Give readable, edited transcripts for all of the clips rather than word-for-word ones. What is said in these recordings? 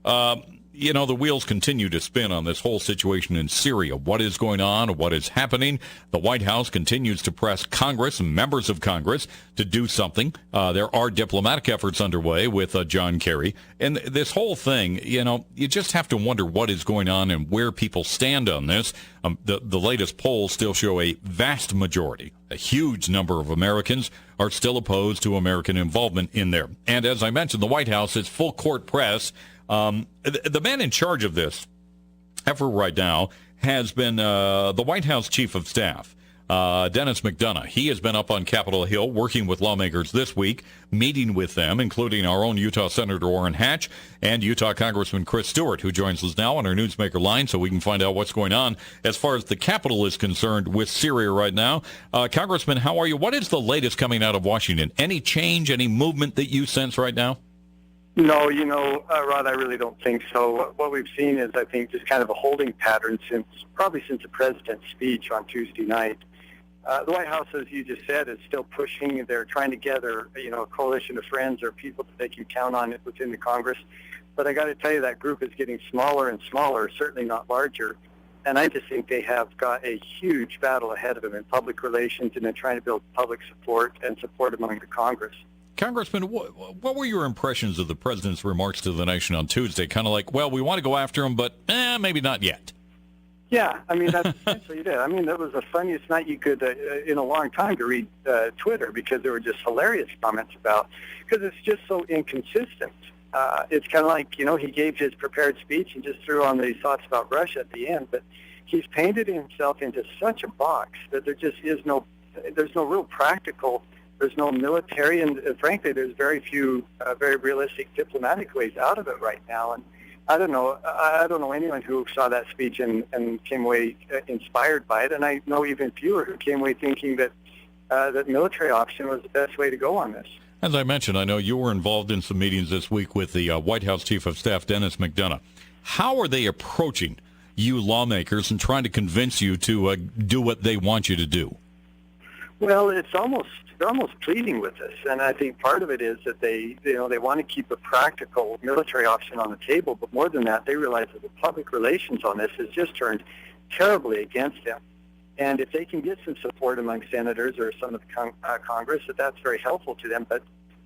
The wheels continue to spin on this whole situation in Syria. What is going on? What is happening? The White House continues to press Congress and members of Congress to do something. There are diplomatic efforts underway with John Kerry. And this whole thing, you just have to wonder what is going on and where people stand on this. The latest polls still show a vast majority, a huge number of Americans are still opposed to American involvement in there. And as I mentioned, the White House is full court press. The man in charge of this effort right now has been the White House Chief of Staff, Dennis McDonough. He has been up on Capitol Hill working with lawmakers this week, meeting with them, including our own Utah Senator Orrin Hatch and Utah Congressman Chris Stewart, who joins us now on our Newsmaker line so we can find out what's going on as far as the Capitol is concerned with Syria right now. Congressman, how are you? What is the latest coming out of Washington? Any change, any movement that you sense right now? No, Rod, I really don't think so. What we've seen is, I think, just kind of a holding pattern probably since the president's speech on Tuesday night. The White House, as you just said, is still pushing. They're trying to gather, a coalition of friends or people that they can count on within the Congress. But I got to tell you, that group is getting smaller and smaller, certainly not larger. And I just think they have got a huge battle ahead of them in public relations and in trying to build public support and support among the Congress. Congressman, what were your impressions of the president's remarks to the nation on Tuesday? Kind of like, well, we want to go after him, but maybe not yet. Yeah, that's essentially it. That was the funniest night you could, in a long time, to read Twitter, because there were just hilarious comments because it's just so inconsistent. It's kind of like, he gave his prepared speech and just threw on these thoughts about Russia at the end, but he's painted himself into such a box that there just is there's no real practical. There's no military, and frankly, there's very few very realistic diplomatic ways out of it right now. And I don't know anyone who saw that speech and came away inspired by it, and I know even fewer who came away thinking that that military option was the best way to go on this. As I mentioned, I know you were involved in some meetings this week with the White House Chief of Staff, Dennis McDonough. How are they approaching you lawmakers and trying to convince you to do what they want you to do? Well, they're almost pleading with us, and I think part of it is that they want to keep a practical military option on the table, but more than that, they realize that the public relations on this has just turned terribly against them. And if they can get some support among senators or some of the Congress, that's very helpful to them. But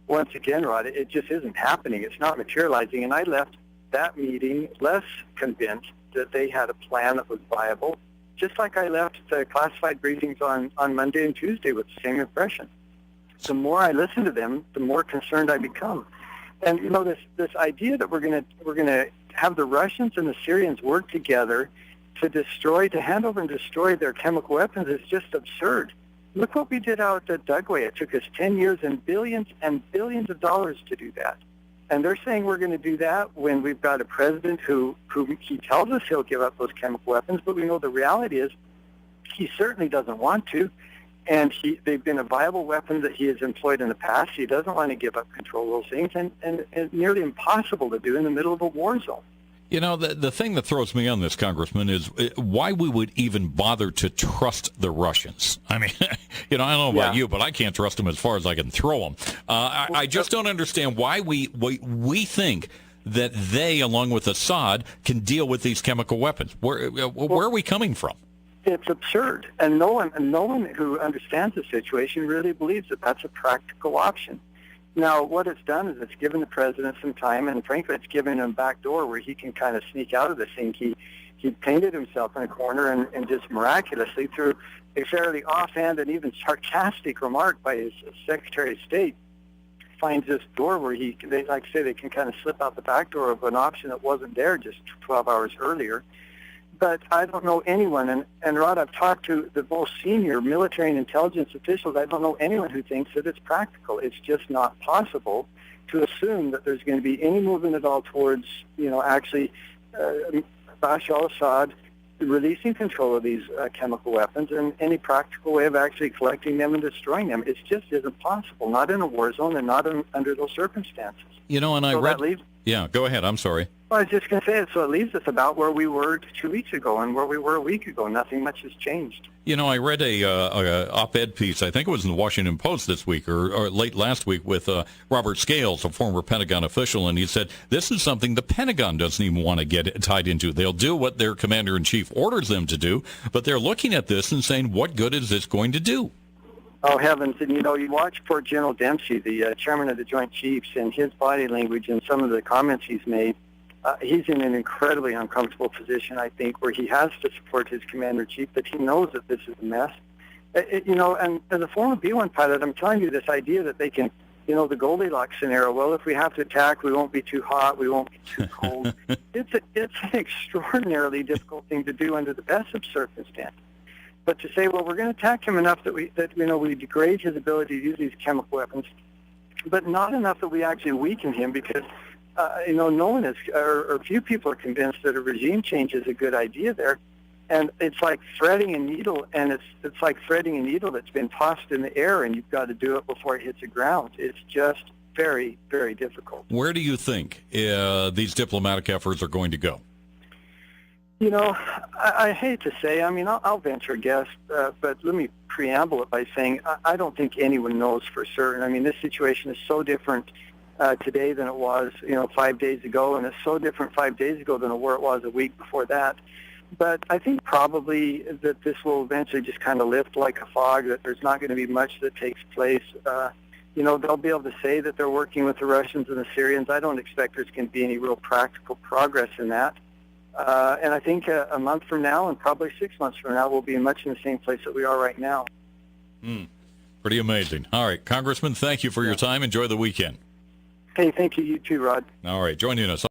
once again, Rod, it just isn't happening. It's not materializing, and I left that meeting less convinced that they had a plan that was viable, just like I left classified briefings on Monday and Tuesday with the same impression. The more I listen to them, the more concerned I become. And this idea that we're gonna have the Russians and the Syrians work together to hand over and destroy their chemical weapons is just absurd. Look what we did out at Dugway. It took us 10 years and billions of dollars to do that. And they're saying we're going to do that when we've got a president who he tells us he'll give up those chemical weapons, but we know the reality is he certainly doesn't want to, and they've been a viable weapon that he has employed in the past. He doesn't want to give up control of those things, and it's nearly impossible to do in the middle of a war zone. The thing that throws me on this, Congressman, is why we would even bother to trust the Russians. I mean, I don't know about you, but I can't trust them as far as I can throw them. I just don't understand why we think that they, along with Assad, can deal with these chemical weapons. Where are we coming from? It's absurd, and no one who understands the situation really believes that that's a practical option. Now, what it's done is it's given the president some time, and frankly, it's given him a back door where he can kind of sneak out of this thing. He painted himself in a corner and just miraculously, through a fairly offhand and even sarcastic remark by his Secretary of State, finds this door where they can kind of slip out the back door of an option that wasn't there just 12 hours earlier. But I don't know anyone, and Rod, I've talked to the most senior military and intelligence officials. I don't know anyone who thinks that it's practical. It's just not possible to assume that there's going to be any movement at all towards, actually Bashar al-Assad releasing control of these chemical weapons and any practical way of actually collecting them and destroying them. It just isn't possible, not in a war zone and not under those circumstances. And I read... Yeah, go ahead. I'm sorry. Well, I was just going to say it, so it leaves us about where we were 2 weeks ago and where we were a week ago. Nothing much has changed. You know, I read a op-ed piece, I think it was in the Washington Post this week or late last week with Robert Scales, a former Pentagon official, and he said this is something the Pentagon doesn't even want to get tied into. They'll do what their commander-in-chief orders them to do, but they're looking at this and saying, what good is this going to do? Oh, heavens. And, you know, you watch poor General Dempsey, the chairman of the Joint Chiefs, and his body language and some of the comments he's made. He's in an incredibly uncomfortable position, I think, where he has to support his commander-in-chief, but he knows that this is a mess. You know, and as a former B-1 pilot, I'm telling you this idea that they can, you know, the Goldilocks scenario, well, if we have to attack, we won't be too hot, we won't be too cold. It's an extraordinarily difficult thing to do under the best of circumstances. But to say, well, we're going to attack him enough that we degrade his ability to use these chemical weapons, but not enough that we actually weaken him, because you know, no one is, or few people are convinced that a regime change is a good idea there. And it's like threading a needle, and it's like threading a needle that's been tossed in the air, and you've got to do it before it hits the ground. It's just very, very difficult. Where do you think these diplomatic efforts are going to go? You know, I hate to say, I mean, I'll venture a guess, but let me preamble it by saying I don't think anyone knows for certain. I mean, this situation is so different today than it was, you know, 5 days ago, and it's so different 5 days ago than it was a week before that. But I think probably that this will eventually just kind of lift like a fog, that there's not going to be much that takes place. You know, they'll be able to say that they're working with the Russians and the Syrians. I don't expect there's going to be any real practical progress in that. And I think a month from now and probably 6 months from now, we'll be much in the same place that we are right now. Pretty amazing. All right, Congressman, thank you for your time. Enjoy the weekend. Hey, thank you. You too, Rod. All right, joining us.